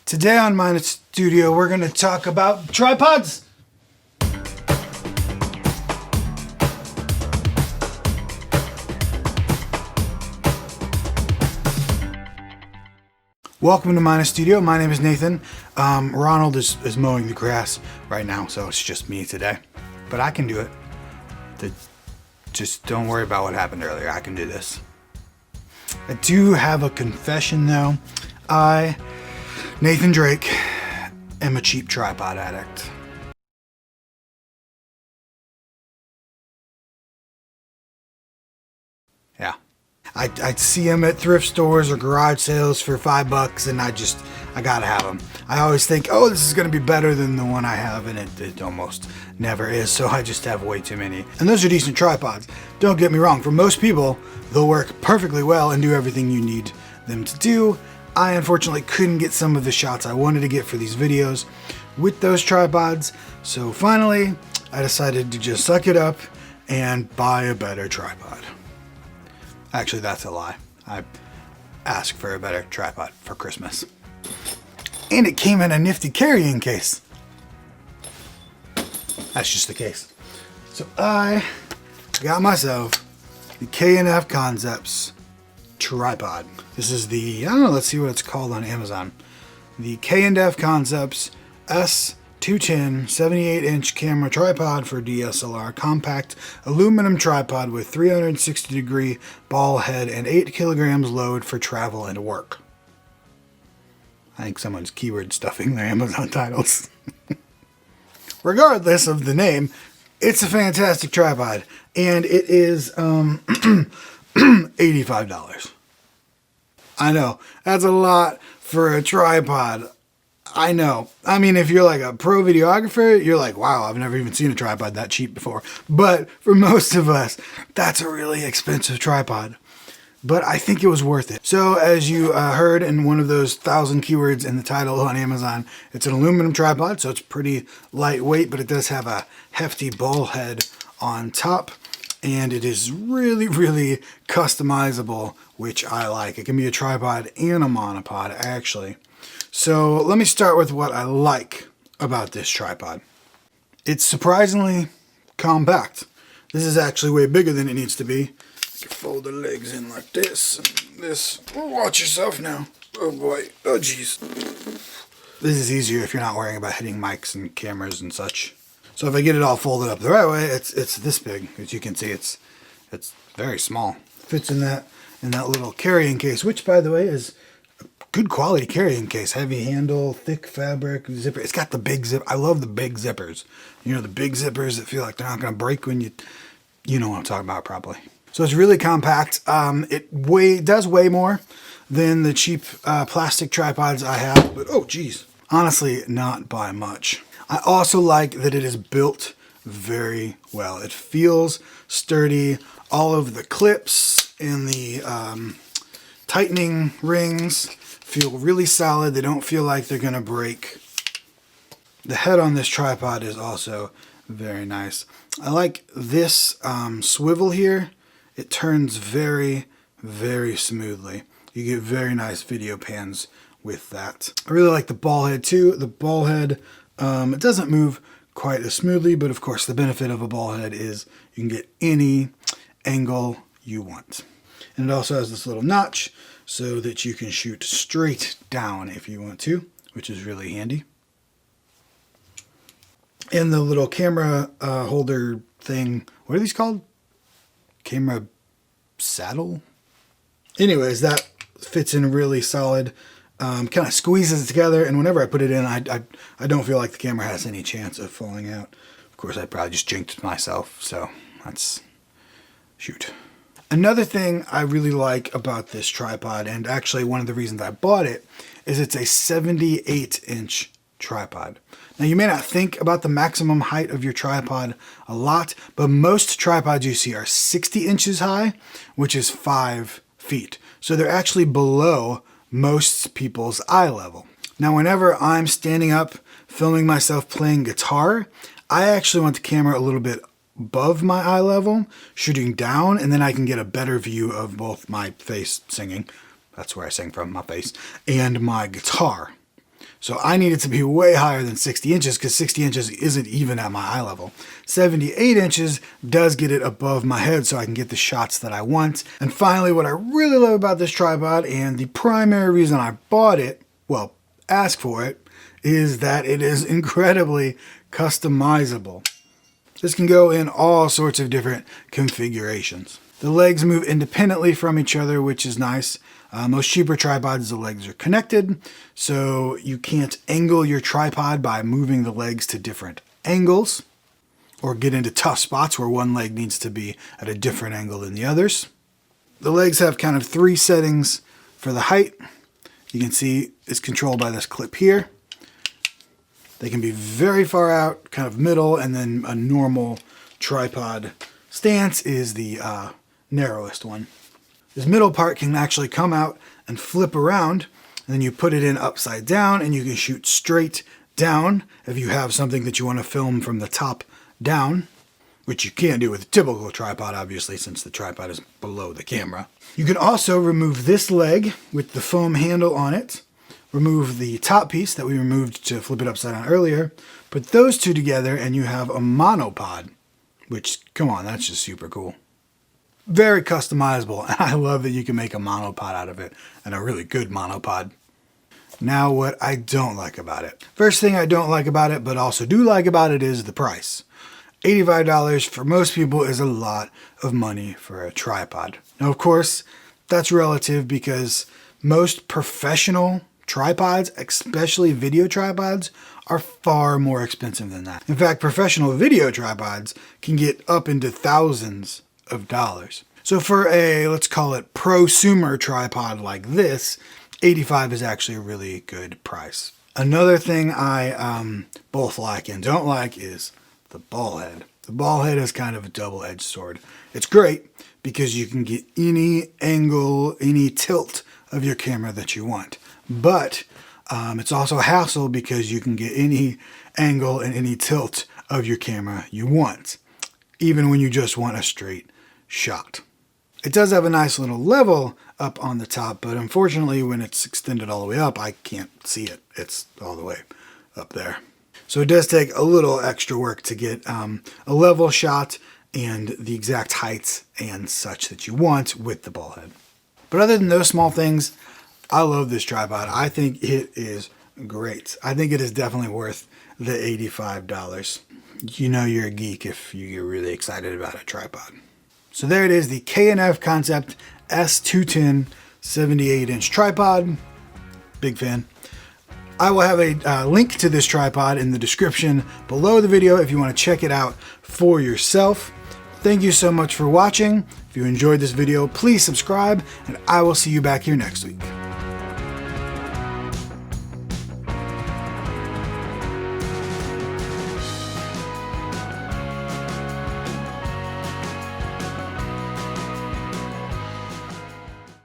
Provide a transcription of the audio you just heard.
Today on Mina Studio, we're going to talk about tripods. Welcome to Mina Studio. My name is Nathan. Ronald is mowing the grass right now, so it's just me today. But I can do it. Just don't worry about what happened earlier. I can do this. I do have a confession though. I, Nathan Drake, am a cheap tripod addict. Yeah. I'd see them at thrift stores or garage sales for $5 and I gotta have them. I always think, oh, this is gonna be better than the one I have, and it almost never is, so I just have way too many. And those are decent tripods. Don't get me wrong, for most people, they'll work perfectly well and do everything you need them to do. I unfortunately couldn't get some of the shots I wanted to get for these videos with those tripods, so finally, I decided to just suck it up and buy a better tripod. Actually, that's a lie. I asked for a better tripod for Christmas. And it came in a nifty carrying case. That's just the case. So I got myself the K&F Concepts tripod. This is the, I don't know, let's see what it's called on Amazon. The K&F Concepts S210 78-inch camera tripod for DSLR, compact aluminum tripod with 360-degree ball head and 8 kilograms load for travel and work. I think someone's keyword stuffing their Amazon titles. Regardless of the name, it's a fantastic tripod, and it is $85. I know, that's a lot for a tripod. I know. I mean, if you're like a pro videographer, you're like, wow, I've never even seen a tripod that cheap before. But for most of us, that's a really expensive tripod. But I think it was worth it. So as you heard in one of those 1,000 keywords in the title on Amazon, it's an aluminum tripod, so it's pretty lightweight, but it does have a hefty ball head on top. And it is really, really customizable, which I like. It can be a tripod and a monopod, actually. So let me start with what I like about this tripod. It's surprisingly compact. This is actually way bigger than it needs to be. You can fold the legs in like this and this. Oh, watch yourself now. Oh boy. Oh geez. This is easier if you're not worrying about hitting mics and cameras and such. So if I get it all folded up the right way, it's this big. As you can see, it's very small. Fits in that little carrying case, which by the way is good quality carrying case. Heavy handle, thick fabric, zipper. It's got the big zip. I love the big zippers. You know, the big zippers that feel like they're not going to break when you know what I'm talking about probably. So it's really compact. It does weigh more than the cheap plastic tripods I have, but oh geez, honestly, not by much. I also like that it is built very well. It feels sturdy. All of the clips and the tightening rings feel really solid. They don't feel like they're gonna break. The head on this tripod is also very nice. I like this swivel here. It turns very, very smoothly. You get very nice video pans with that. I really like the ball head too. The ball head, it doesn't move quite as smoothly, but of course the benefit of a ball head is you can get any angle you want. And it also has this little notch so that you can shoot straight down if you want to, which is really handy. And the little camera holder thing, what are these called? Camera saddle? Anyways, that fits in really solid. Kind of squeezes it together, and whenever I put it in, I don't feel like the camera has any chance of falling out. Of course, I probably just jinxed myself, so that's shoot. Another thing I really like about this tripod, and actually one of the reasons I bought it, is it's a 78-inch tripod. Now you may not think about the maximum height of your tripod a lot, but most tripods you see are 60 inches high, which is 5 feet. So they're actually below most people's eye level. Now whenever I'm standing up filming myself playing guitar, I actually want the camera a little bit above my eye level, shooting down, and then I can get a better view of both my face singing, that's where I sing from, my face, and my guitar. So I need it to be way higher than 60 inches because 60 inches isn't even at my eye level. 78 inches does get it above my head so I can get the shots that I want. And finally, what I really love about this tripod, and the primary reason I bought it, well, asked for it, is that it is incredibly customizable. This can go in all sorts of different configurations. The legs move independently from each other, which is nice. Most cheaper tripods, the legs are connected, so you can't angle your tripod by moving the legs to different angles or get into tough spots where one leg needs to be at a different angle than the others. The legs have kind of 3 settings for the height. You can see it's controlled by this clip here. They can be very far out, kind of middle, and then a normal tripod stance is the narrowest one. This middle part can actually come out and flip around, and then you put it in upside down and you can shoot straight down if you have something that you want to film from the top down, which you can't do with a typical tripod, obviously, since the tripod is below the camera. You can also remove this leg with the foam handle on it, remove the top piece that we removed to flip it upside down earlier, put those two together and you have a monopod, which, come on, that's just super cool. Very customizable, and I love that you can make a monopod out of it, and a really good monopod. Now what I don't like about it. First thing I don't like about it, but also do like about it, is the price. $85 for most people is a lot of money for a tripod. Now, of course, that's relative because most professional tripods, especially video tripods, are far more expensive than that. In fact, professional video tripods can get up into thousands of dollars. So for a, let's call it prosumer tripod like this, $85 is actually a really good price. Another thing I both like and don't like is the ball head. The ball head is kind of a double-edged sword. It's great because you can get any angle, any tilt of your camera that you want. But it's also a hassle because you can get any angle and any tilt of your camera you want, even when you just want a straight shot. It does have a nice little level up on the top, but unfortunately when it's extended all the way up, I can't see it. It's all the way up there. So it does take a little extra work to get a level shot and the exact heights and such that you want with the ball head. But other than those small things, I love this tripod. I think it is great. I think it is definitely worth the $85. You know you're a geek if you get really excited about a tripod. So there it is, the K&F Concept S210 78-inch tripod. Big fan. I will have a link to this tripod in the description below the video if you want to check it out for yourself. Thank you so much for watching. If you enjoyed this video, please subscribe, and I will see you back here next week.